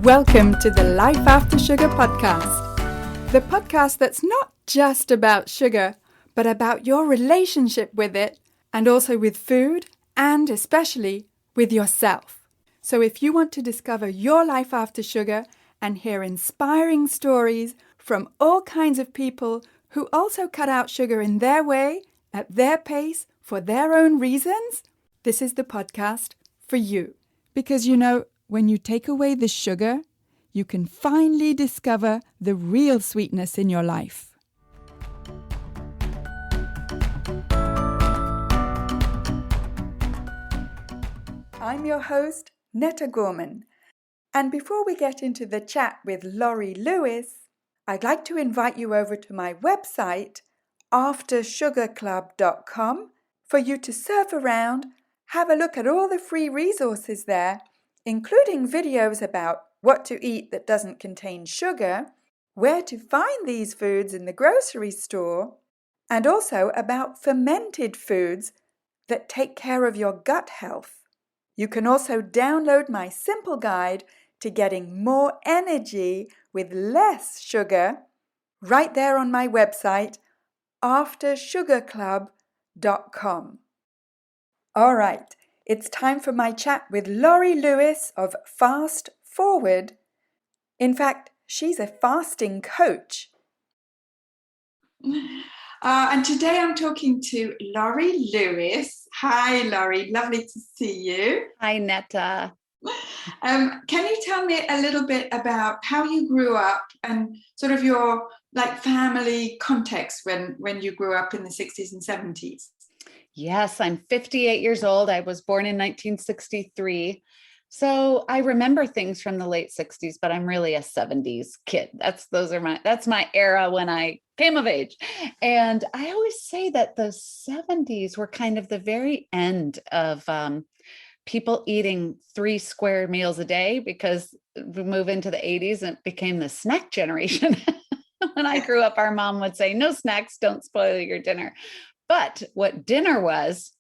Welcome to the Life After Sugar podcast, the podcast that's not just about sugar, but about your relationship with it and also with food and especially with yourself. So if you want to discover your life after sugar and hear inspiring stories from all kinds of people who also cut out sugar in their way, at their pace, for their own reasons, this is the podcast for you. Because when you take away the sugar, you can finally discover the real sweetness in your life. I'm your host, Netta Gorman. And before we get into the chat with Laurie Lewis, I'd like to invite you over to my website, aftersugarclub.com, for you to surf around, have a look at all the free resources there, including videos about what to eat that doesn't contain sugar, where to find these foods in the grocery store, and also about fermented foods that take care of your gut health. You can also download my simple guide to getting more energy with less sugar right there on my website, aftersugarclub.com. All right. It's time for my chat with Laurie Lewis of Fast Forward. In fact, she's a fasting coach. And today I'm talking to Laurie Lewis. Hi, Laurie. Lovely to see you. Hi, Netta. Can you tell me a little bit about how you grew up and sort of your family context when you grew up in the 60s and 70s? Yes, I'm 58 years old. I was born in 1963. So I remember things from the late 60s, but I'm really a 70s kid. That's my era when I came of age. And I always say that the 70s were kind of the very end of people eating 3 square meals a day, because we move into the 80s and it became the snack generation. When I grew up, our mom would say, no snacks, don't spoil your dinner. But what dinner was,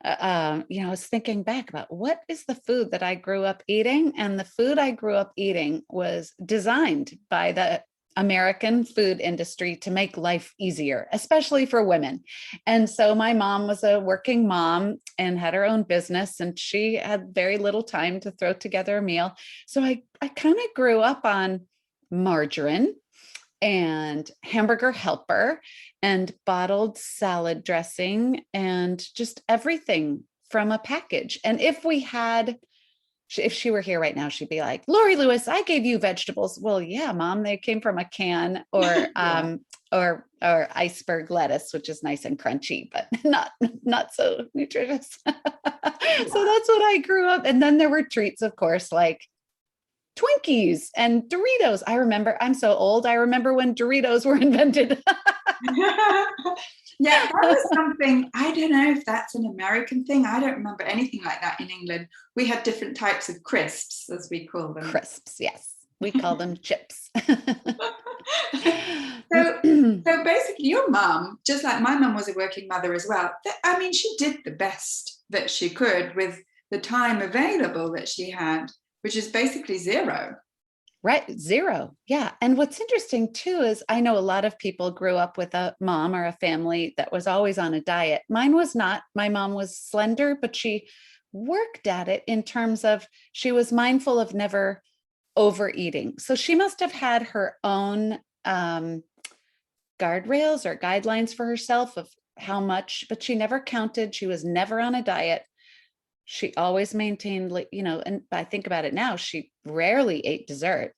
I was thinking back about what is the food that I grew up eating. And the food I grew up eating was designed by the American food industry to make life easier, especially for women. And so my mom was a working mom and had her own business, and she had very little time to throw together a meal. So I kind of grew up on margarine and hamburger helper and bottled salad dressing and just everything from a package. And if she were here right now, she'd be like, Laurie Lewis, I gave you vegetables. Well, yeah, Mom, they came from a can, or or iceberg lettuce, which is nice and crunchy, but not so nutritious. So that's what I grew up. And then there were treats, of course, like Twinkies and Doritos. I'm so old. I remember when Doritos were invented. Yeah, that was something. I don't know if that's an American thing. I don't remember anything like that in England. We had different types of crisps, as we call them. Crisps, yes. We call them chips. So basically your mom, just like my mom was a working mother as well. I mean, she did the best that she could with the time available that she had, which is basically zero. Right. Zero. Yeah. And what's interesting too, is I know a lot of people grew up with a mom or a family that was always on a diet. Mine was not. My mom was slender, but she worked at it in terms of she was mindful of never overeating. So she must have had her own guardrails or guidelines for herself of how much, but she never counted. She was never on a diet. She always maintained, and I think about it now, she rarely ate dessert.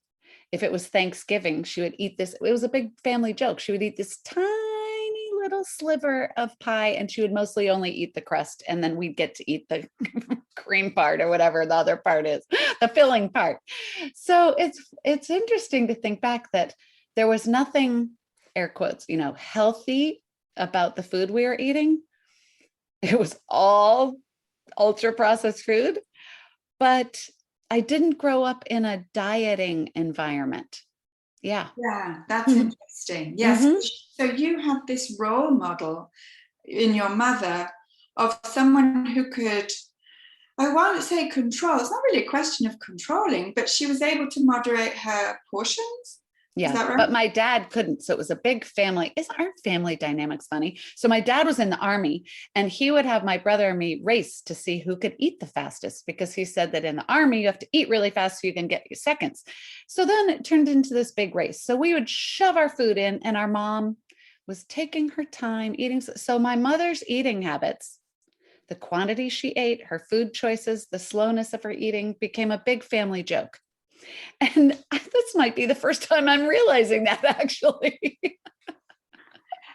If it was Thanksgiving, she would eat this. It was a big family joke. She would eat this tiny little sliver of pie, and she would mostly only eat the crust. And then we'd get to eat the cream part or whatever the other part is, the filling part. So it's interesting to think back that there was nothing, air quotes, healthy about the food we were eating. It was all ultra processed food, but I didn't grow up in a dieting environment. Yeah, that's interesting. Yes. Mm-hmm. So you have this role model in your mother of someone who could I won't say control. It's not really a question of controlling, but she was able to moderate her portions. Is Yeah, that right? but my dad couldn't. So it was a big family. Aren't family dynamics funny? So my dad was in the army, and he would have my brother and me race to see who could eat the fastest, because he said that in the army, you have to eat really fast so you can get your seconds. So then it turned into this big race. So we would shove our food in, and our mom was taking her time eating. So my mother's eating habits, the quantity she ate, her food choices, the slowness of her eating became a big family joke. And this might be the first time I'm realizing that, actually.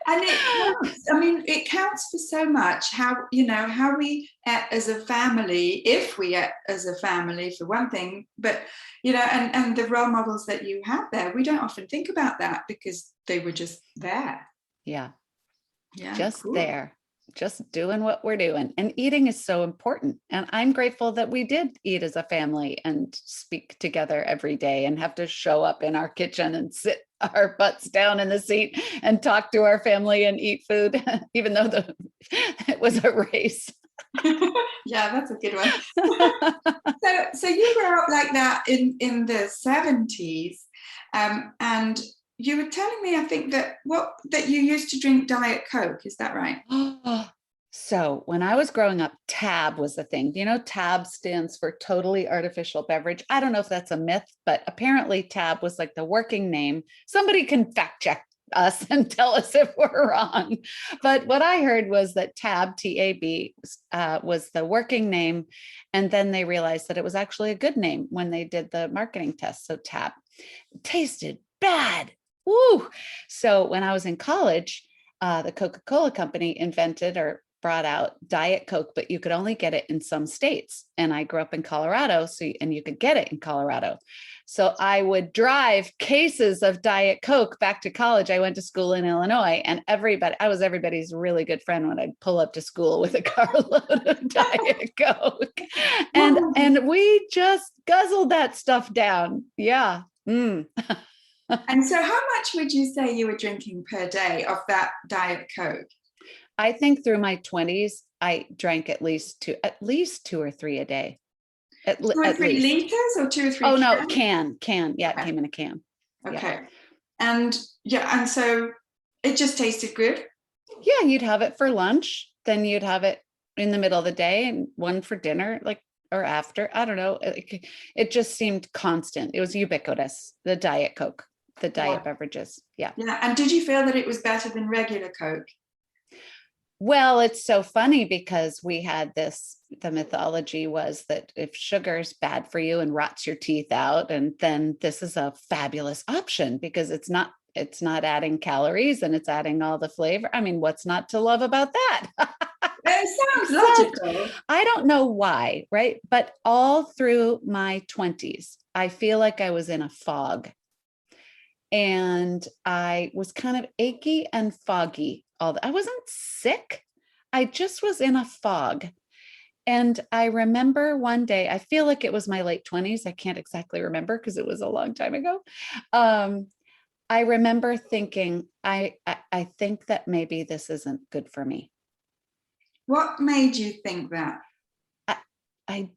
And it counts. I mean, it counts for so much. How how we ate as a family, if we ate as a family, for one thing. But and the role models that you have there, we don't often think about that because they were just there. Yeah, just cool. there, just doing what we're doing. And eating is so important. And I'm grateful that we did eat as a family and speak together every day and have to show up in our kitchen and sit our butts down in the seat and talk to our family and eat food, even though it was a race. Yeah, that's a good one. So you grew up like that in the 70s, and you were telling me, I think, that you used to drink Diet Coke. Is that right? So when I was growing up, TAB was the thing. TAB stands for totally artificial beverage. I don't know if that's a myth, but apparently TAB was like the working name. Somebody can fact check us and tell us if we're wrong. But what I heard was that TAB, T-A-B, was the working name. And then they realized that it was actually a good name when they did the marketing test. So TAB tasted bad. Woo! So when I was in college, the Coca-Cola company invented or brought out Diet Coke, but you could only get it in some states. And I grew up in Colorado, and you could get it in Colorado. So I would drive cases of Diet Coke back to college. I went to school in Illinois, and I was everybody's really good friend when I'd pull up to school with a carload of Diet Coke. And we just guzzled that stuff down. Yeah. Mm. And so how much would you say you were drinking per day of that Diet Coke? I think through my 20s, I drank at least two or three a day. At 2 or 3 least. liters or 2 or 3 Oh, no, cans? can. Yeah, Okay. it came in a can. Okay. Yeah. And so it just tasted good? Yeah, you'd have it for lunch, then you'd have it in the middle of the day, and one for dinner, or after. I don't know. It just seemed constant. It was ubiquitous, the Diet Coke, the diet beverages. Yeah. Yeah. And did you feel that it was better than regular Coke? Well, it's so funny because we had the mythology was that if sugar's bad for you and rots your teeth out, and then this is a fabulous option because it's not adding calories and it's adding all the flavor. I mean, what's not to love about that? It sounds logical. I don't know why, right? But all through my 20s, I feel like I was in a fog. And I was kind of achy and foggy. I wasn't sick. I just was in a fog. And I remember one day, I feel like it was my late 20s. I can't exactly remember because it was a long time ago. I remember thinking, I think that maybe this isn't good for me. What made you think that? I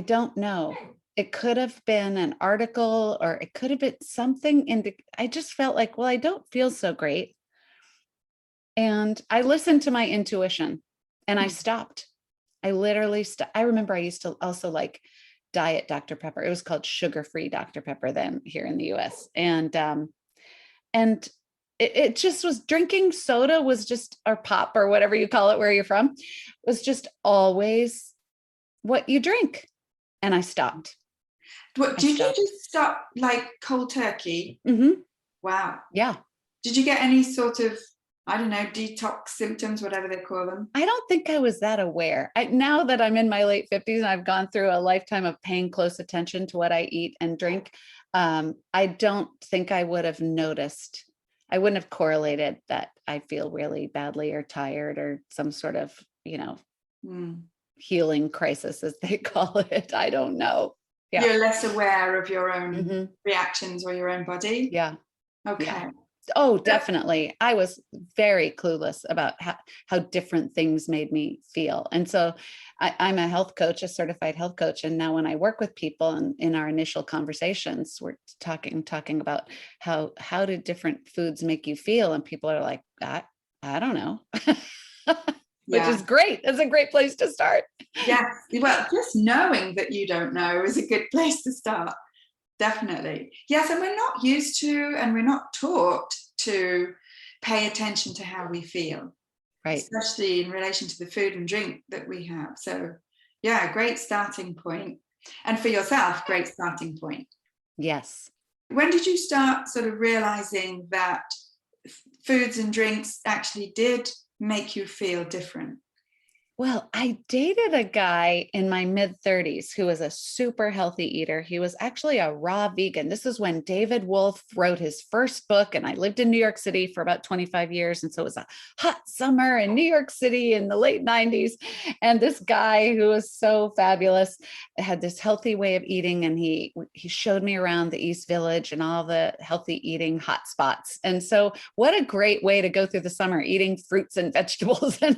don't know. It could have been an article, or it could have been something I just felt like, well, I don't feel so great. And I listened to my intuition and I stopped. I literally stopped. I remember I used to also like diet Dr. Pepper. It was called sugar-free Dr. Pepper then here in the US. And it just was, drinking soda was just, or pop or whatever you call it, where you're from, was just always what you drink. And I stopped. Did you just stop like cold turkey? Mm-hmm. Wow. Yeah. Did you get any sort of, I don't know, detox symptoms, whatever they call them? I don't think I was that aware. Now that I'm in my late 50s and I've gone through a lifetime of paying close attention to what I eat and drink, I don't think I would have noticed. I wouldn't have correlated that I feel really badly or tired or some sort of, healing crisis, as they call it. I don't know. Yeah. You're less aware of your own reactions or your own body? Yeah. Okay. Yeah. Oh, definitely. I was very clueless about how different things made me feel. And so I'm a health coach, a certified health coach. And now when I work with people and in our initial conversations, we're talking about how do different foods make you feel? And people are like, I don't know. Which Yeah. is great. It's a great place to start. Yes. Well, just knowing that you don't know is a good place to start. Definitely. Yes. And we're not used to, and we're not taught to pay attention to how we feel, Right. especially in relation to the food and drink that we have. So, yeah, great starting point. And for yourself, great starting point. Yes. When did you start sort of realizing that foods and drinks actually did make you feel different? Well, I dated a guy in my mid-30s who was a super healthy eater. He was actually a raw vegan. This is when David Wolfe wrote his first book, and I lived in New York City for about 25 years. And so it was a hot summer in New York City in the late 90s. And this guy who was so fabulous had this healthy way of eating, and he showed me around the East Village and all the healthy eating hot spots. And so what a great way to go through the summer, eating fruits and vegetables. And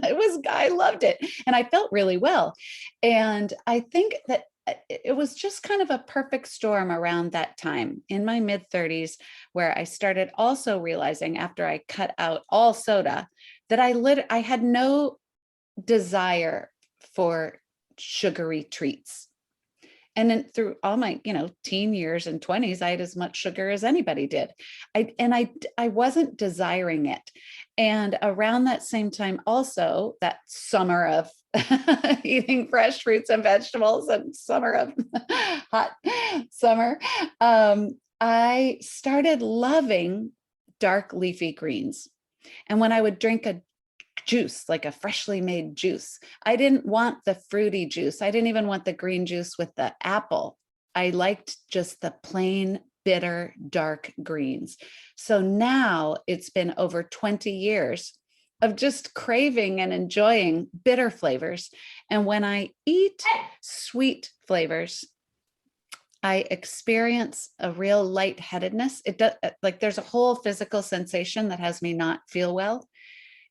I loved it. And I felt really well. And I think that it was just kind of a perfect storm around that time in my mid-30s, where I started also realizing, after I cut out all soda, that I had no desire for sugary treats. And then through all my, teen years and 20s, I had as much sugar as anybody did. I wasn't desiring it. And around that same time, also that summer of eating fresh fruits and vegetables and summer of hot summer, I started loving dark leafy greens. And when I would drink a juice, like a freshly made juice, I didn't want the fruity juice. I didn't even want the green juice with the apple. I liked just the plain bitter dark greens. So now it's been over 20 years of just craving and enjoying bitter flavors. And when I eat sweet flavors, I experience a real lightheadedness. It does, like, there's a whole physical sensation that has me not feel well.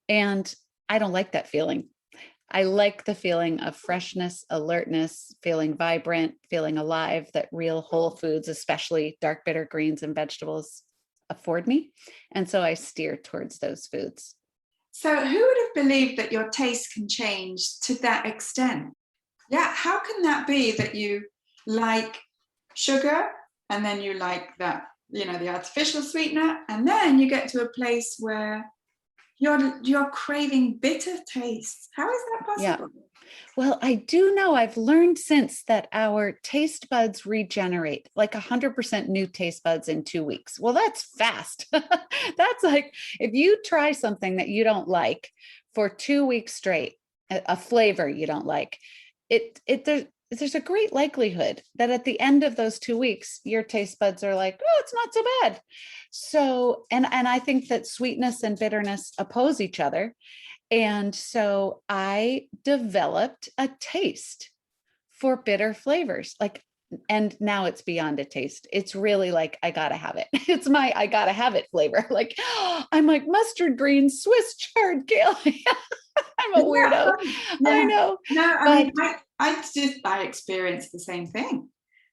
And I don't like that feeling. I like the feeling of freshness, alertness, feeling vibrant, feeling alive, that real whole foods, especially dark bitter greens and vegetables, afford me. And so I steer towards those foods. So who would have believed that your taste can change to that extent? Yeah, how can that be that you like sugar and then you like that, the artificial sweetener, and then you get to a place where you're craving bitter tastes? How is that possible? Yeah. Well, I do know, I've learned since, that our taste buds regenerate like 100% new taste buds in 2 weeks. Well, that's fast. That's like, if you try something that you don't like for 2 weeks straight, a flavor you don't like, there's a great likelihood that at the end of those 2 weeks, your taste buds are like, oh, it's not so bad. So, and I think that sweetness and bitterness oppose each other. And so I developed a taste for bitter flavors. And now it's beyond a taste. It's really like, I gotta have it. It's my I gotta have it flavor. Like, I'm like mustard green, Swiss chard, kale. I'm a weirdo. Yeah. I know. No, I But mean, I experienced the same thing.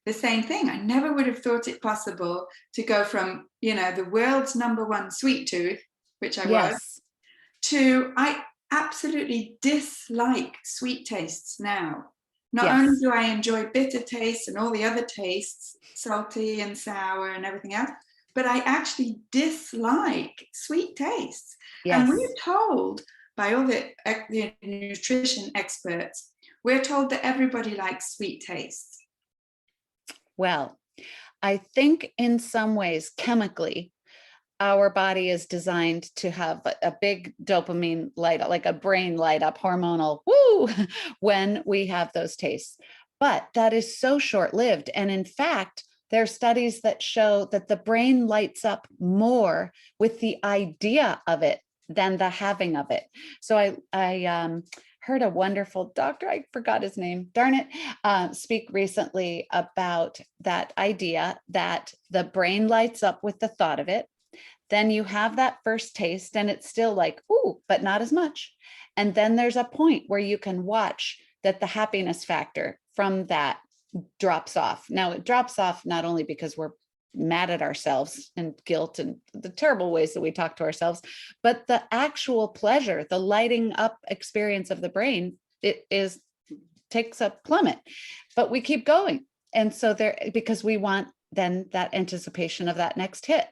The same thing. I never would have thought it possible to go from, the world's number one sweet tooth, which I was, yes. to I absolutely dislike sweet tastes now. Not only Yes. do I enjoy bitter tastes and all the other tastes, salty and sour and everything else, but I actually dislike sweet tastes. And we're Yes. told by all the nutrition experts, we're told that everybody likes sweet tastes. Well, I think in some ways, chemically, our body is designed to have a big dopamine light, like a brain light up, hormonal woo, when we have those tastes. But that is so short lived. And in fact, there are studies that show that the brain lights up more with the idea of it than the having of it. So I heard a wonderful doctor, I forgot his name, darn it, speak recently about that idea that the brain lights up with the thought of it, Then you have that first taste and it's still like, ooh, but not as much. And then there's a point where you can watch that the happiness factor from that drops off. Now it drops off not only because we're mad at ourselves and guilt and the terrible ways that we talk to ourselves, but the actual pleasure, the lighting up experience of the brain, it is takes a plummet, but we keep going. And so there, because we want then that anticipation of that next hit.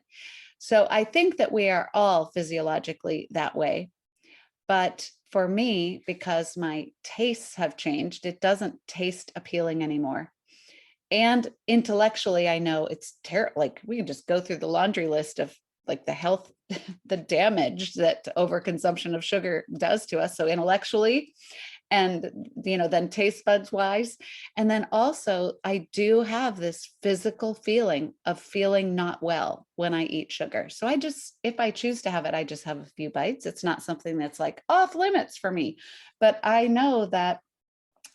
So I think that we are all physiologically that way. But for me, because my tastes have changed, it doesn't taste appealing anymore. And intellectually, I know it's terrible. Like we can just go through the laundry list of like the health, the damage that overconsumption of sugar does to us. So intellectually, and then taste buds wise. And then also I do have this physical feeling of feeling not well when I eat sugar. So I just, if I choose to have it, I just have a few bites. It's not something that's like off limits for me, but I know that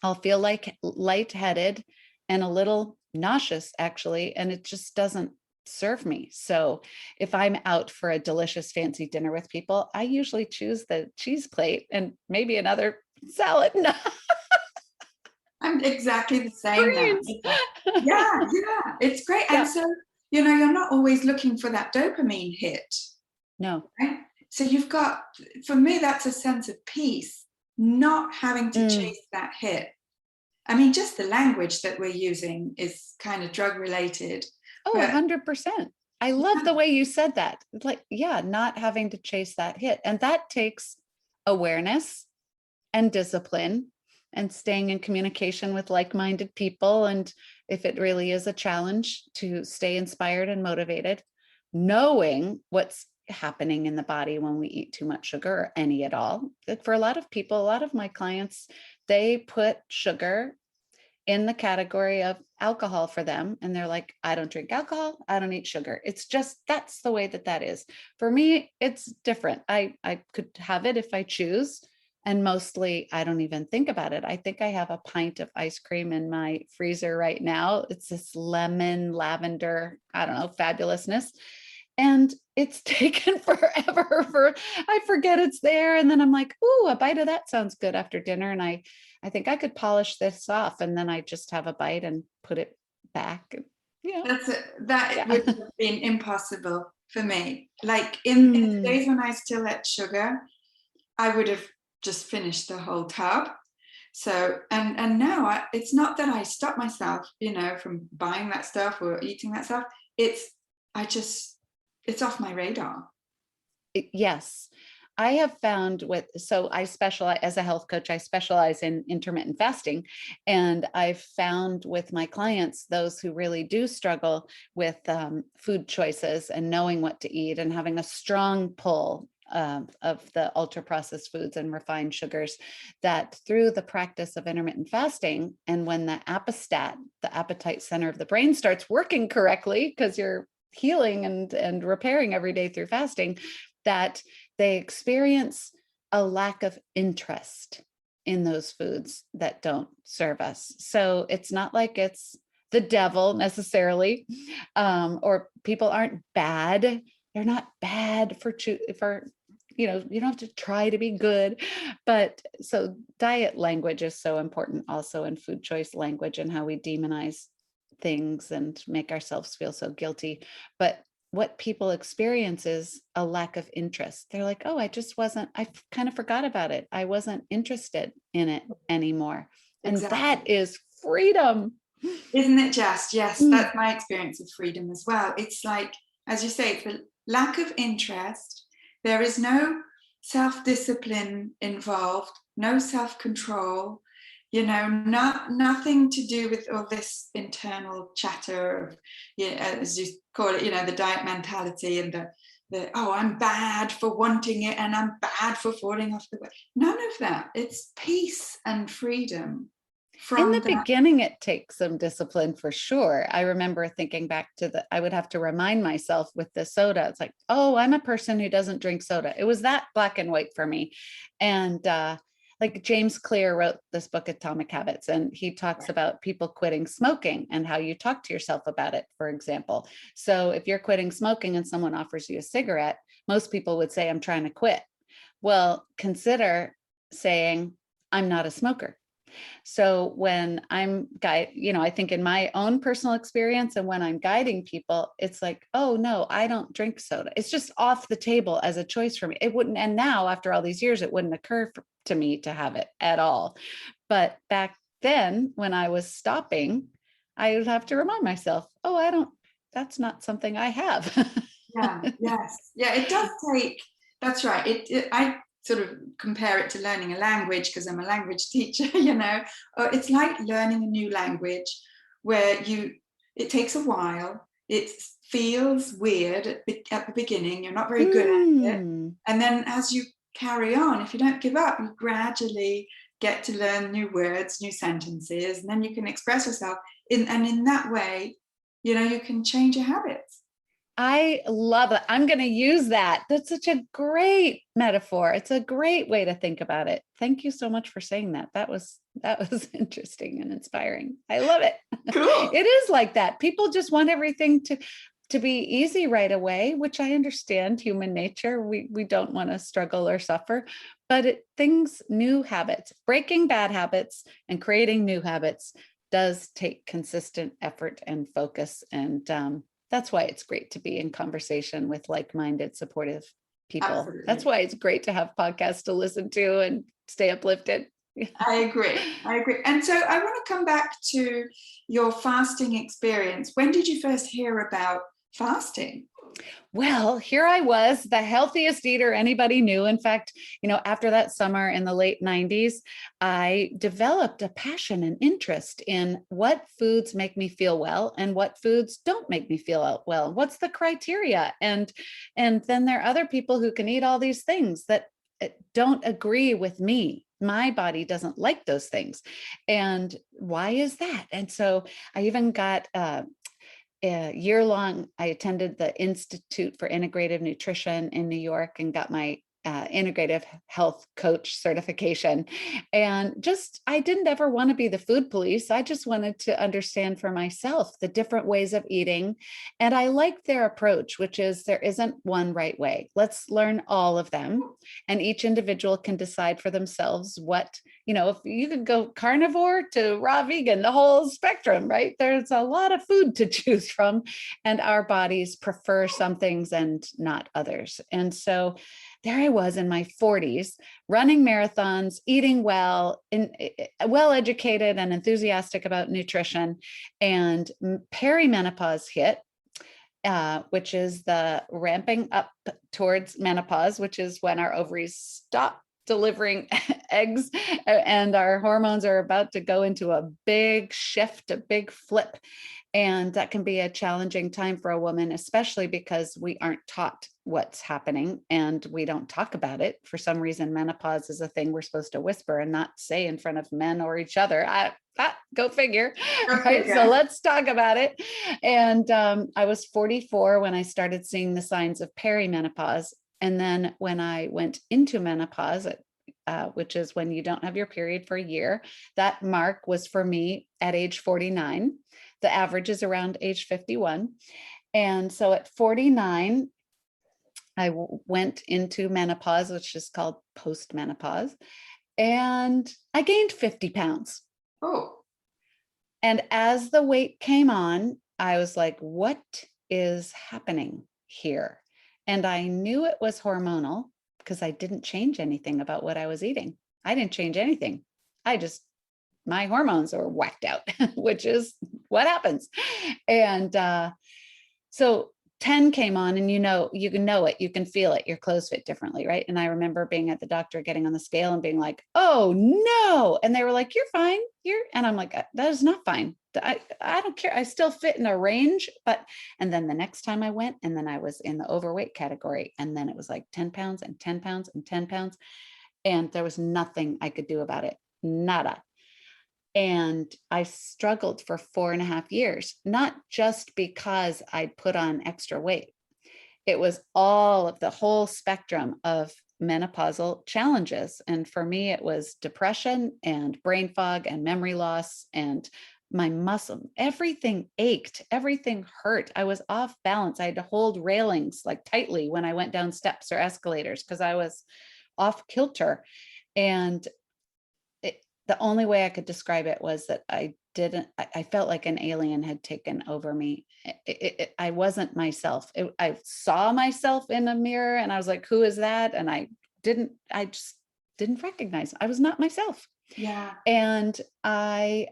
I'll feel like lightheaded and a little nauseous actually, and it just doesn't serve me. So if I'm out for a delicious fancy dinner with people, I usually choose the cheese plate and maybe another salad. I'm exactly the same now. Yeah, it's great. Yeah. And so, you're not always looking for that dopamine hit. No. Right? So you've got, for me, that's a sense of peace, not having to chase that hit. I mean, just the language that we're using is kind of drug related. Oh, 100%. I love the way you said that. It's like, yeah, not having to chase that hit. And that takes awareness and discipline and staying in communication with like-minded people. And if it really is a challenge, to stay inspired and motivated, knowing what's happening in the body when we eat too much sugar or any at all. For a lot of people, a lot of my clients, they put sugar in the category of alcohol for them. And they're like, I don't drink alcohol. I don't eat sugar. It's just, that's the way that is. For me, it's different. I could have it if I choose. And mostly I don't even think about it. I think I have a pint of ice cream in my freezer right now. It's this lemon, lavender, I don't know, fabulousness. And it's taken forever I forget it's there. And then I'm like, ooh, a bite of that sounds good after dinner. And I think I could polish this off. And then I just have a bite and put it back. Yeah. That would have been impossible for me. Like in the days when I still ate sugar, I would have just finished the whole tub. So, and now it's not that I stop myself, from buying that stuff or eating that stuff. It's off my radar. Yes. I have found so I specialize as a health coach, I specialize in intermittent fasting. And I've found with my clients, those who really do struggle with food choices and knowing what to eat and having a strong pull of the ultra processed foods and refined sugars, that through the practice of intermittent fasting, and when the apostat, the appetite center of the brain, starts working correctly, because you're healing and repairing every day through fasting, that they experience a lack of interest in those foods that don't serve us. So it's not like it's the devil necessarily, or people aren't bad. They're not bad for you don't have to try to be good. But so diet language is so important also, in food choice language, and how we demonize things and make ourselves feel so guilty. But what people experience is a lack of interest. They're like, oh, I kind of forgot about it. I wasn't interested in it anymore. And that is freedom. Isn't it just? Yes, that's my experience of freedom as well. It's like, as you say, the lack of interest. There is no self-discipline involved, no self-control, nothing to do with all this internal chatter of, as you call it, the diet mentality and the oh, I'm bad for wanting it and I'm bad for falling off the way. None of that. It's peace and freedom. In the beginning, it takes some discipline for sure. I remember thinking back to I would have to remind myself with the soda. It's like, oh, I'm a person who doesn't drink soda. It was that black and white for me. And like James Clear wrote this book, Atomic Habits, and he talks about people quitting smoking and how you talk to yourself about it, for example. So if you're quitting smoking and someone offers you a cigarette, most people would say, I'm trying to quit. Well, consider saying, I'm not a smoker. So when I'm I think in my own personal experience and when I'm guiding people, it's like, oh no, I don't drink soda. It's just off the table as a choice for me. It wouldn't, and now after all these years, it wouldn't occur to me to have it at all. But back then when I was stopping, I would have to remind myself, oh, that's not something I have. Yeah, yes. Yeah, it does take, that's right. I sort of compare it to learning a language because I'm a language teacher, it's like learning a new language where it takes a while. It feels weird at the beginning. You're not very good at it. And then as you carry on, if you don't give up, you gradually get to learn new words, new sentences, and then you can express yourself. And in that way, you can change your habits. I love it. I'm going to use that. That's such a great metaphor. It's a great way to think about it. Thank you so much for saying that. That was interesting and inspiring. I love it. Cool. It is like that. People just want everything to be easy right away, which I understand, human nature. We don't want to struggle or suffer, but new habits, breaking bad habits and creating new habits does take consistent effort and focus. And that's why it's great to be in conversation with like-minded, supportive people. Absolutely. That's why it's great to have podcasts to listen to and stay uplifted. I agree. And so I want to come back to your fasting experience. When did you first hear about fasting? Well, here I was, the healthiest eater anybody knew. In fact, after that summer in the late 90s, I developed a passion and interest in what foods make me feel well and what foods don't make me feel well. What's the criteria? And then there are other people who can eat all these things that don't agree with me. My body doesn't like those things. And why is that? And so I even got a year-long, I attended the Institute for Integrative Nutrition in New York and got my integrative health coach certification. And I didn't ever want to be the food police. I just wanted to understand for myself the different ways of eating. And I liked their approach, which is there isn't one right way. Let's learn all of them. And each individual can decide for themselves if you could go carnivore to raw vegan, the whole spectrum, right? There's a lot of food to choose from, and our bodies prefer some things and not others. And so there I was in my 40s, running marathons, eating well, well-educated and enthusiastic about nutrition. And perimenopause hit, which is the ramping up towards menopause, which is when our ovaries stop delivering eggs and our hormones are about to go into a big shift, a big flip. And that can be a challenging time for a woman, especially because we aren't taught what's happening and we don't talk about it. For some reason, menopause is a thing we're supposed to whisper and not say in front of men or each other. Go figure. Right? So let's talk about it. And I was 44 when I started seeing the signs of perimenopause. And then when I went into menopause, which is when you don't have your period for a year, that mark was for me at age 49. The average is around age 51. And so at 49, I went into menopause, which is called postmenopause, and I gained 50 pounds. Oh. And as the weight came on, I was like, what is happening here? And I knew it was hormonal because I didn't change anything about what I was eating. I didn't change anything. My hormones are whacked out, which is what happens. And so 10 came on, and you can know it, you can feel it, your clothes fit differently, right? And I remember being at the doctor, getting on the scale and being like, oh no. And they were like, you're fine. And I'm like, that is not fine. I don't care. I still fit in a range. And then the next time I went, and then I was in the overweight category. And then it was like 10 pounds and 10 pounds and 10 pounds. And there was nothing I could do about it. Nada. And I struggled for 4.5 years, not just because I'd put on extra weight. It was all of the whole spectrum of menopausal challenges. And for me, it was depression and brain fog and memory loss, and my muscle, everything ached, everything hurt. I was off balance. I had to hold railings like tightly when I went down steps or escalators because I was off kilter. And the only way I could describe it was that I felt like an alien had taken over me. I wasn't myself. I saw myself in a mirror and I was like, who is that? And I just didn't recognize, I was not myself. Yeah. And I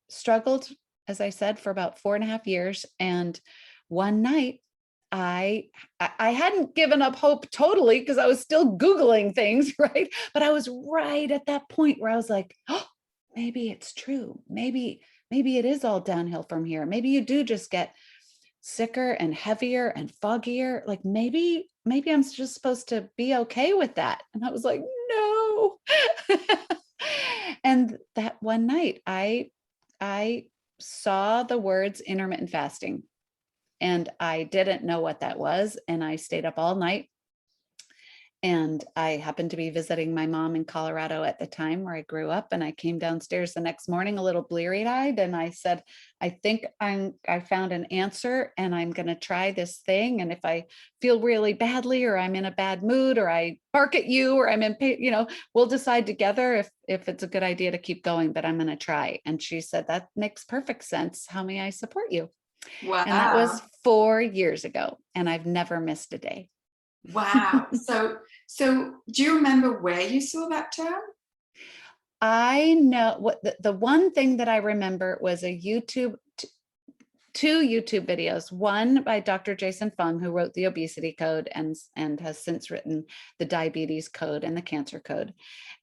struggled, as I said, for about 4.5 years. And one night I hadn't given up hope totally because I was still Googling things, right? But I was right at that point where I was like, oh, maybe it's true. Maybe it is all downhill from here. Maybe you do just get sicker and heavier and foggier. Like maybe I'm just supposed to be okay with that. And I was like, no. And that one night I saw the words intermittent fasting, and I didn't know what that was. And I stayed up all night. And I happened to be visiting my mom in Colorado at the time where I grew up. And I came downstairs the next morning a little bleary-eyed. And I said, I think I found an answer and I'm going to try this thing. And if I feel really badly, or I'm in a bad mood, or I bark at you, or I'm in pain, we'll decide together if it's a good idea to keep going, but I'm going to try. And she said, that makes perfect sense. How may I support you? Wow. And that was 4 years ago. And I've never missed a day. Wow. So do you remember where you saw that term? I know what the one thing that I remember was two YouTube videos, one by Dr. Jason Fung, who wrote the obesity code and has since written the diabetes code and the cancer code.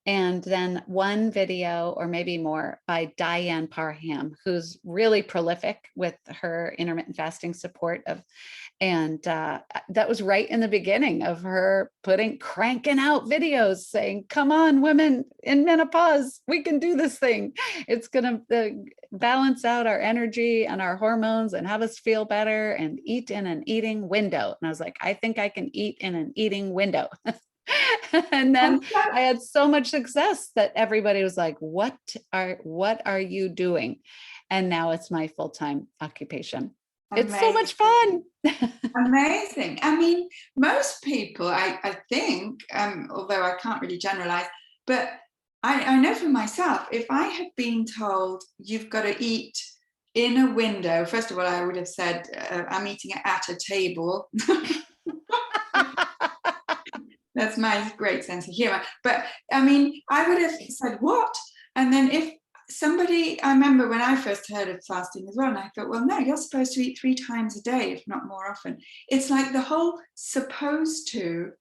And then one video, or maybe more, by Diane Parham, who's really prolific with her intermittent fasting support and that was right in the beginning of her cranking out videos saying, come on, women in menopause, we can do this thing. It's going to balance out our energy and our hormones and have us feel better, and eat in an eating window. And I was like, I think I can eat in an eating window. And then I had so much success that everybody was like, what are you doing? And now it's my full-time occupation. Amazing. It's so much fun. Amazing. I mean, most people, I think, although I can't really generalize, but I know for myself, if I had been told you've got to eat in a window, first of all, I would have said, I'm eating at a table. That's my great sense of humor. But I mean, I would have said, what? And then if somebody, I remember when I first heard of fasting as well, and I thought, well, no, you're supposed to eat 3 times a day, if not more often. It's like the whole supposed to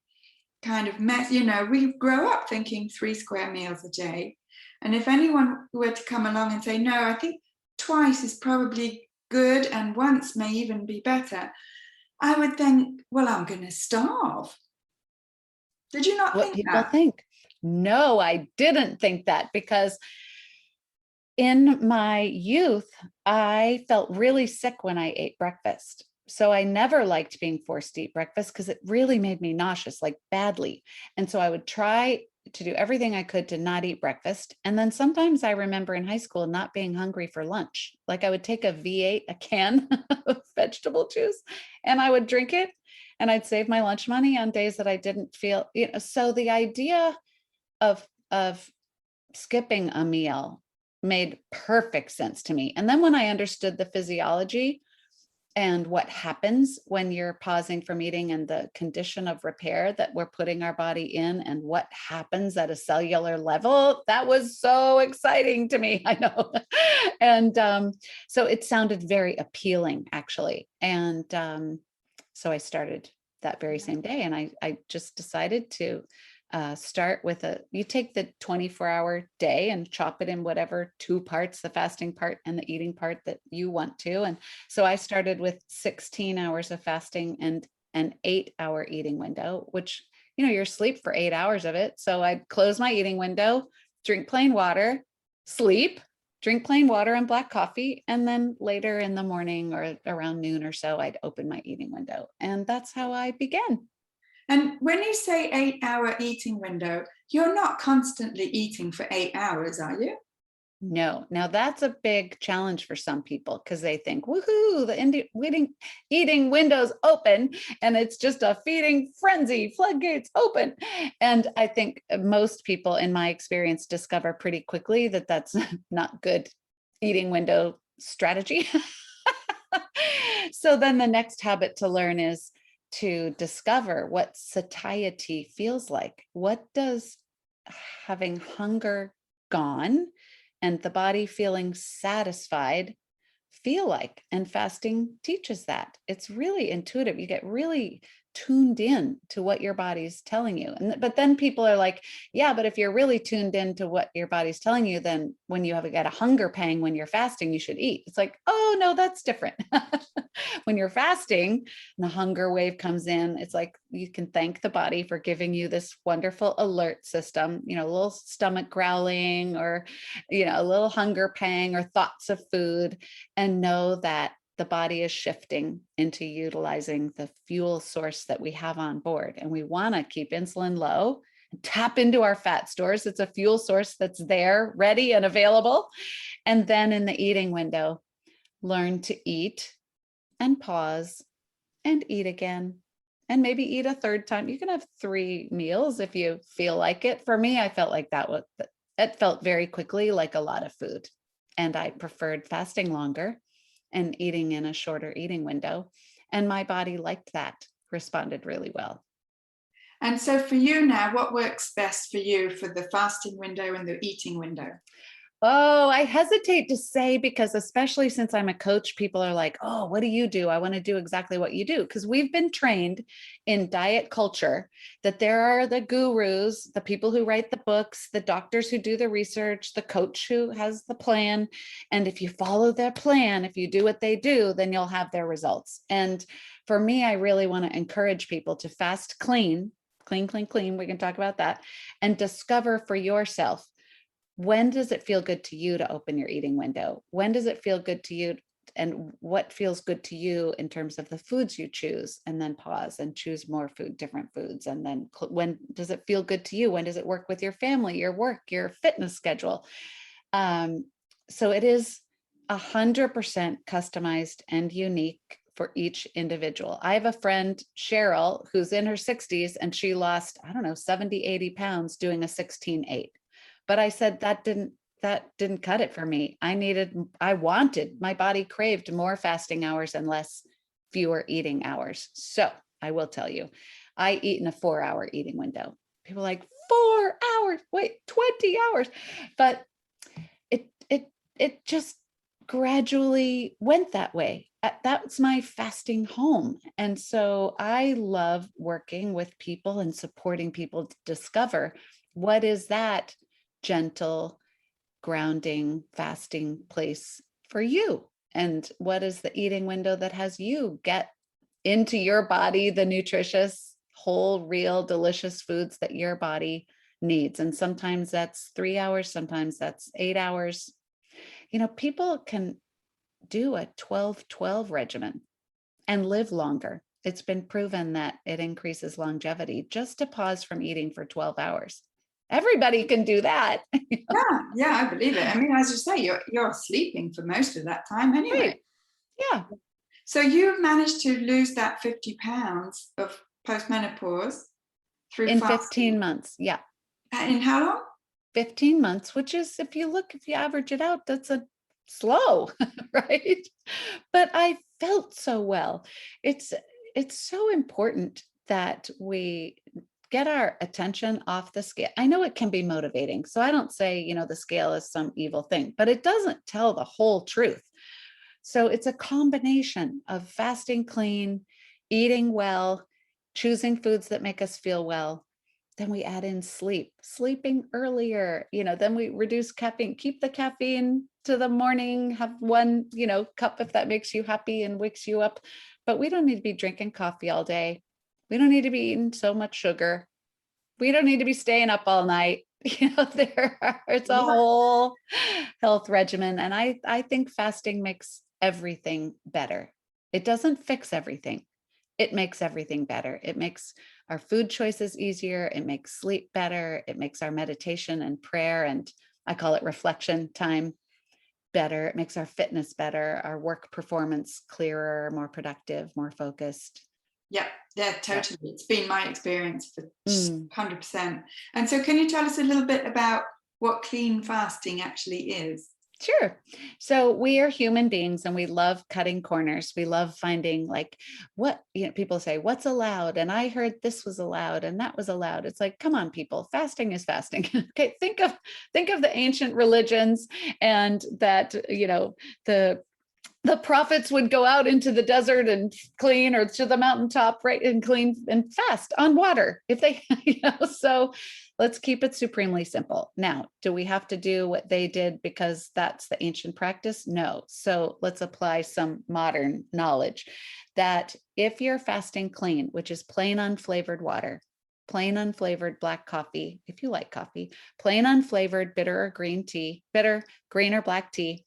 kind of mess, we grow up thinking 3 square meals a day. And if anyone were to come along and say, no, I think twice is probably good and once may even be better, I would think, well, I'm going to starve. Did you not think that? What people think? No, I didn't think that, because in my youth, I felt really sick when I ate breakfast. So I never liked being forced to eat breakfast because it really made me nauseous, like badly. And so I would try to do everything I could to not eat breakfast. And then sometimes I remember in high school not being hungry for lunch. Like I would take a V8, a can of vegetable juice, and I would drink it, and I'd save my lunch money on days that I didn't feel, so the idea of skipping a meal made perfect sense to me. And then when I understood the physiology and what happens when you're pausing from eating, and the condition of repair that we're putting our body in, and what happens at a cellular level, that was so exciting to me. I know. And so it sounded very appealing, actually. And so I started that very same day, and I just decided to start with you take the 24-hour day and chop it in whatever 2 parts, the fasting part and the eating part, that you want to. And so I started with 16 hours of fasting and an 8-hour eating window, which, you're asleep for 8 hours of it. So I'd close my eating window, drink plain water, sleep, drink plain water and black coffee. And then later in the morning or around noon or so, I'd open my eating window. And that's how I began. And when you say 8-hour eating window, you're not constantly eating for 8 hours, are you? No, now that's a big challenge for some people because they think, woohoo, the eating windows open and it's just a feeding frenzy, floodgates open. And I think most people, in my experience, discover pretty quickly that that's not good eating window strategy. So then the next habit to learn is to discover what satiety feels like. What does having hunger gone and the body feeling satisfied feel like? And fasting teaches that. It's really intuitive. You get really tuned in to what your body's telling you. But then people are like, yeah, but if you're really tuned in to what your body's telling you, then when you get a hunger pang when you're fasting, you should eat. It's like, oh no, that's different. When you're fasting and the hunger wave comes in, it's like you can thank the body for giving you this wonderful alert system, a little stomach growling or, a little hunger pang or thoughts of food, and know that the body is shifting into utilizing the fuel source that we have on board. And we want to keep insulin low and tap into our fat stores. It's a fuel source that's there, ready and available. And then in the eating window, learn to eat and pause and eat again. And maybe eat a third time. You can have 3 meals if you feel like it. For me, I felt like it felt very quickly like a lot of food. And I preferred fasting longer and eating in a shorter eating window. And my body liked that, responded really well. And so for you now, what works best for you for the fasting window and the eating window? Oh, I hesitate to say, because especially since I'm a coach, people are like, oh, what do you do? I want to do exactly what you do. Because we've been trained in diet culture that there are the gurus, the people who write the books, the doctors who do the research, the coach who has the plan. And if you follow their plan, if you do what they do, then you'll have their results. And for me, I really want to encourage people to fast clean. We can talk about that, and discover for yourself, when does it feel good to you to open your eating window? When does it feel good to you? And what feels good to you in terms of the foods you choose? And then pause and choose more food, different foods. And then when does it feel good to you? When does it work with your family, your work, your fitness schedule? So it is 100% customized and unique for each individual. I have a friend, Cheryl, who's in her 60s, and she lost, 70, 80 pounds doing a 16-8. But I said that didn't cut it for me. My body craved more fasting hours and fewer eating hours. So I will tell you, I eat in a 4-hour eating window. People are like, 4 hours, wait, 20 hours. But it just gradually went that way. That's my fasting home. And so I love working with people and supporting people to discover what is that gentle, grounding, fasting place for you. And what is the eating window that has you get into your body the nutritious, whole, real, delicious foods that your body needs. And sometimes that's 3 hours, sometimes that's 8 hours. People can do a 12-12 regimen and live longer. It's been proven that it increases longevity just to pause from eating for 12 hours. Everybody can do that. Yeah, I believe it. I mean, as you say, you're sleeping for most of that time anyway. Right. Yeah. So you managed to lose that 50 pounds of postmenopause through in fasting. 15 months. Yeah. In how long? 15 months, which is, if you average it out, that's a slow, right? But I felt so well. It's so important that we get our attention off the scale. I know it can be motivating. So I don't say, the scale is some evil thing, but it doesn't tell the whole truth. So it's a combination of fasting clean, eating well, choosing foods that make us feel well. Then we add in sleeping earlier, then we reduce caffeine, keep the caffeine to the morning, have one, cup if that makes you happy and wakes you up. But we don't need to be drinking coffee all day. We don't need to be eating so much sugar. We don't need to be staying up all night. It's a whole health regimen. And I think fasting makes everything better. It doesn't fix everything, it makes everything better. It makes our food choices easier. It makes sleep better. It makes our meditation and prayer, and I call it reflection time, better. It makes our fitness better, our work performance clearer, more productive, more focused. Yeah, totally. Yeah. It's been my experience for 100%. And so can you tell us a little bit about what clean fasting actually is? Sure. So we are human beings and we love cutting corners. We love finding like what, people say, what's allowed? And I heard this was allowed and that was allowed. It's like, come on, people, fasting is fasting. Okay. Think of the ancient religions, and that, the prophets would go out into the desert and clean, or to the mountaintop, right, and clean and fast on water if they, so let's keep it supremely simple. Now, do we have to do what they did because that's the ancient practice? No. So let's apply some modern knowledge that if you're fasting clean, which is plain unflavored water, plain unflavored black coffee, if you like coffee, plain unflavored bitter or green tea, bitter, green or black tea,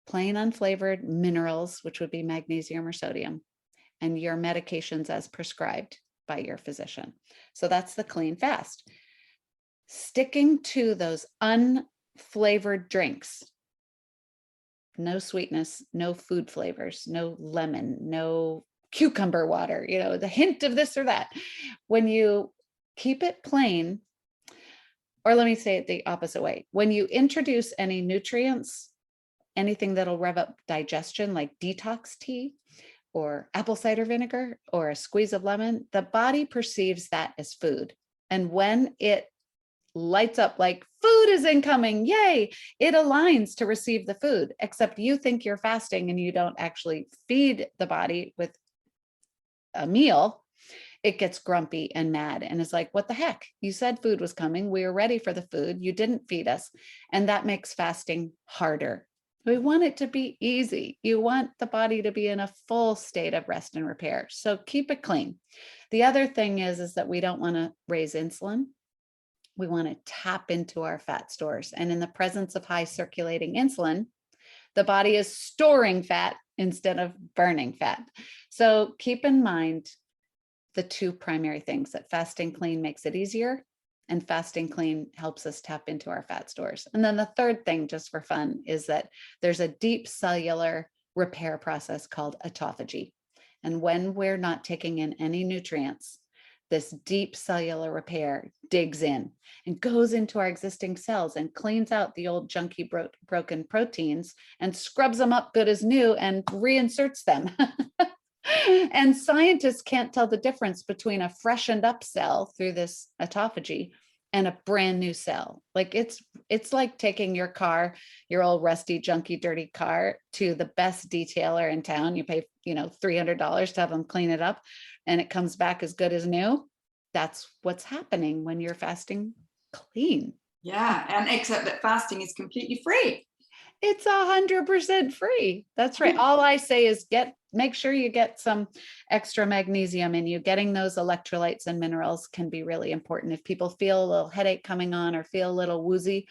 plain unflavored minerals, which would be magnesium or sodium, and your medications as prescribed by your physician. So that's the clean fast. Sticking to those unflavored drinks, no sweetness, no food flavors, no lemon, no cucumber water, the hint of this or that. When you keep it plain, or let me say it the opposite way, when you introduce any nutrients, anything that'll rev up digestion, like detox tea or apple cider vinegar or a squeeze of lemon, the body perceives that as food. And when it lights up like food is incoming, yay, it aligns to receive the food, except you think you're fasting and you don't actually feed the body with a meal. It gets grumpy and mad and is like, what the heck? You said food was coming. We were ready for the food. You didn't feed us. And that makes fasting harder. We want it to be easy. You want the body to be in a full state of rest and repair. So keep it clean. The other thing is that we don't want to raise insulin. We want to tap into our fat stores. And in the presence of high circulating insulin, the body is storing fat instead of burning fat. So keep in mind the two primary things: that fasting clean makes it easier, and fasting clean helps us tap into our fat stores. And then the third thing, just for fun, is that there's a deep cellular repair process called autophagy. And when we're not taking in any nutrients, this deep cellular repair digs in and goes into our existing cells and cleans out the old junky broken proteins and scrubs them up good as new and reinserts them. And scientists can't tell the difference between a freshened up cell through this autophagy and a brand new cell. Like it's like taking your car, your old rusty, junky, dirty car, to the best detailer in town. You pay, $300 to have them clean it up, and it comes back as good as new. That's what's happening when you're fasting clean. Yeah, and except that fasting is completely free. It's 100% free. That's right. All I say is make sure you get some extra magnesium in you. Getting those electrolytes and minerals can be really important. If people feel a little headache coming on or feel a little woozy,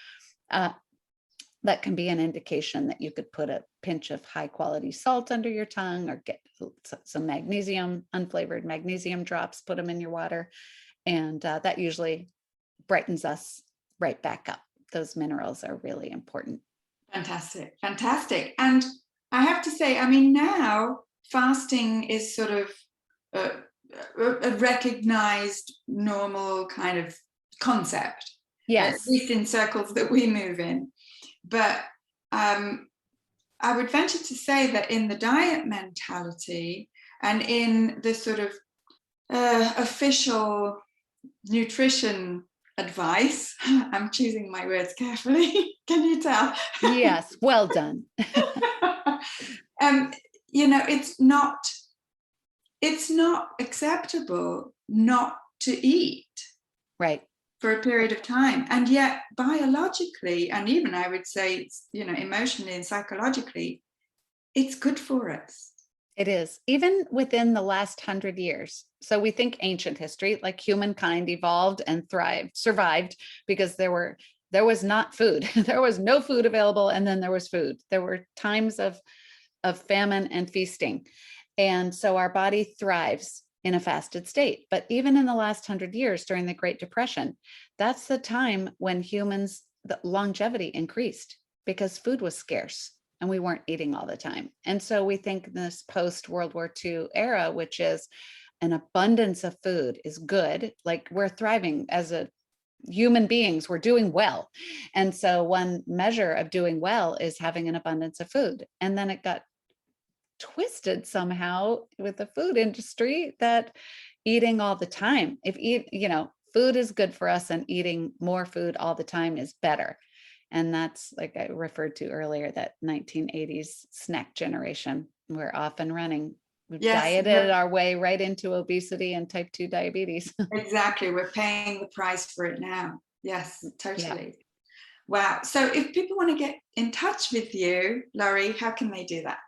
that can be an indication that you could put a pinch of high quality salt under your tongue, or get some magnesium, unflavored magnesium drops, put them in your water. And that usually brightens us right back up. Those minerals are really important. Fantastic. And I have to say, now fasting is sort of a recognized normal kind of concept. Yes. At least in circles that we move in. But I would venture to say that in the diet mentality and in the sort of official nutrition advice, I'm choosing my words carefully, can you tell? Yes, well done. It's not acceptable not to eat, right, for a period of time. And yet biologically, and even I would say, emotionally and psychologically, it's good for us. It is, even within the last 100 years. So we think ancient history, like humankind evolved and survived because there was not food. There was no food available, and then there was food. There were times of famine and feasting. And so our body thrives in a fasted state. But even in the last 100 years during the Great Depression, that's the time when the longevity increased because food was scarce and we weren't eating all the time. And so we think this post World War II era, which is an abundance of food, is good. Like we're thriving as a human beings, we're doing well. And so one measure of doing well is having an abundance of food. And then it got twisted somehow with the food industry that eating all the time, food is good for us and eating more food all the time is better. And that's, like I referred to earlier, that 1980s snack generation. We're off and running. We've dieted our way right into obesity and type 2 diabetes. Exactly. We're paying the price for it now. Yes, totally. Yeah. Wow. So if people want to get in touch with you, Laurie, how can they do that?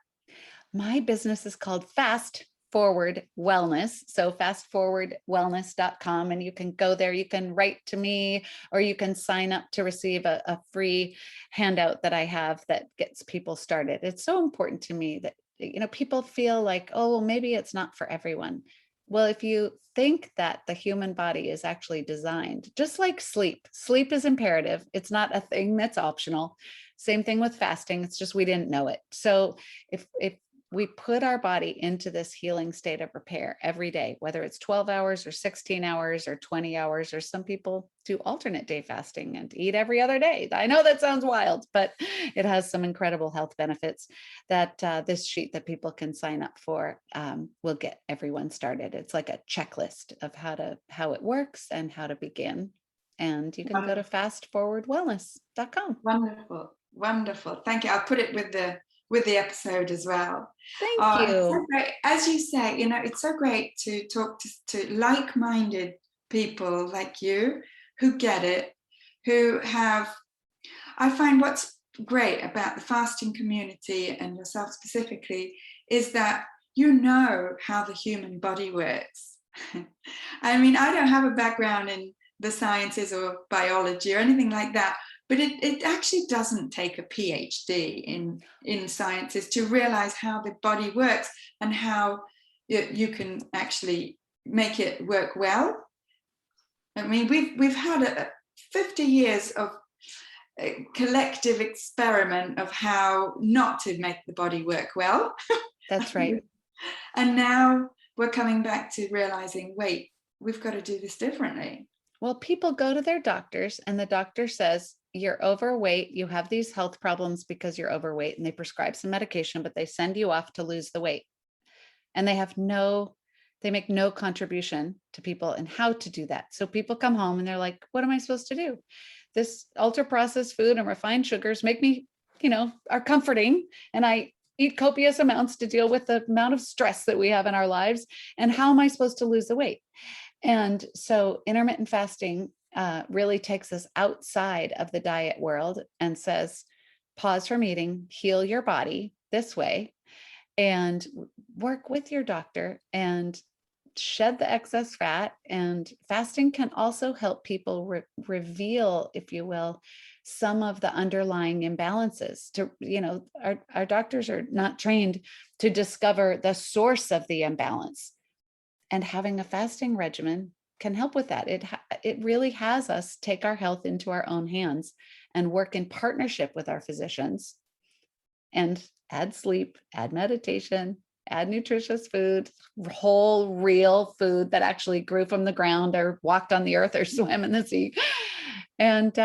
My business is called Fast Forward Wellness. So fastforwardwellness.com. And you can go there, you can write to me, or you can sign up to receive a free handout that I have that gets people started. It's so important to me that, people feel like, oh, well, maybe it's not for everyone. Well, if you think that the human body is actually designed, just like sleep is imperative. It's not a thing that's optional. Same thing with fasting. It's just, we didn't know it. So if we put our body into this healing state of repair every day, whether it's 12 hours or 16 hours or 20 hours, or some people do alternate day fasting and eat every other day. I know that sounds wild, but it has some incredible health benefits that this sheet that people can sign up for will get everyone started. It's like a checklist of how it works and how to begin. And you can go to fastforwardwellness.com. Wonderful. Wonderful. Thank you. I'll put it with the episode as well. Thank you. It's so great. As you say, it's so great to talk to like-minded people like you who get it, I find what's great about the fasting community and yourself specifically is that how the human body works. I mean, I don't have a background in the sciences or biology or anything like that, but it actually doesn't take a PhD in sciences to realize how the body works and how you can actually make it work well. I mean, we've had 50 years of a collective experiment of how not to make the body work well. That's right. And now we're coming back to realizing, wait, we've got to do this differently. Well, people go to their doctors and the doctor says, you're overweight, you have these health problems because you're overweight, and they prescribe some medication, but they send you off to lose the weight. And they make no contribution to people and how to do that. So people come home and they're like, what am I supposed to do? This ultra processed food and refined sugars make me, are comforting. And I eat copious amounts to deal with the amount of stress that we have in our lives. And how am I supposed to lose the weight? And so intermittent fasting really takes us outside of the diet world and says, pause from eating, heal your body this way, and work with your doctor and shed the excess fat. And fasting can also help people reveal, if you will, some of the underlying imbalances. Our doctors are not trained to discover the source of the imbalance. And having a fasting regimen can help with that. It really has us take our health into our own hands and work in partnership with our physicians and add sleep, add meditation, add nutritious food, whole, real food that actually grew from the ground or walked on the earth or swam in the sea. And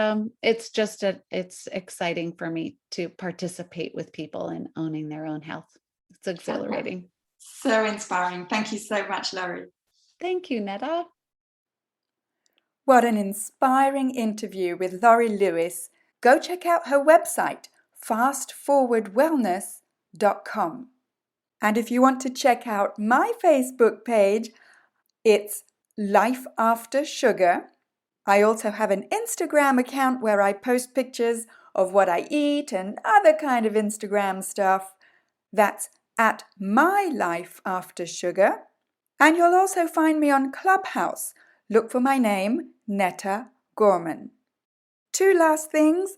it's exciting for me to participate with people in owning their own health. It's exhilarating. So inspiring. Thank you so much, Laurie. Thank you, Netta. What an inspiring interview with Laurie Lewis. Go check out her website, fastforwardwellness.com. And if you want to check out my Facebook page, it's Life After Sugar. I also have an Instagram account where I post pictures of what I eat and other kind of Instagram stuff. That's at My Life After Sugar. And you'll also find me on Clubhouse. Look for my name, Netta Gorman. Two last things.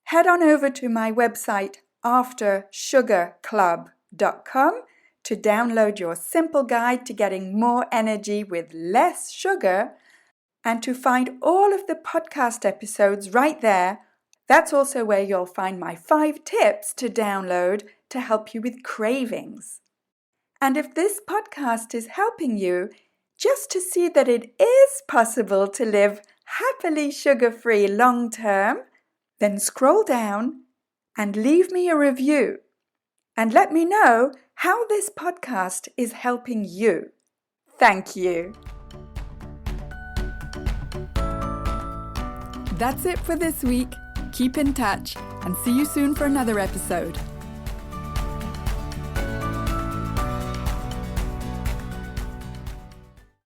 Head on over to my website, aftersugarclub.com, to download your simple guide to getting more energy with less sugar, and to find all of the podcast episodes right there. That's also where you'll find my 5 tips to download to help you with cravings. And if this podcast is helping you, just to see that it is possible to live happily sugar-free long term, then scroll down and leave me a review and let me know how this podcast is helping you. Thank you. That's it for this week. Keep in touch and see you soon for another episode.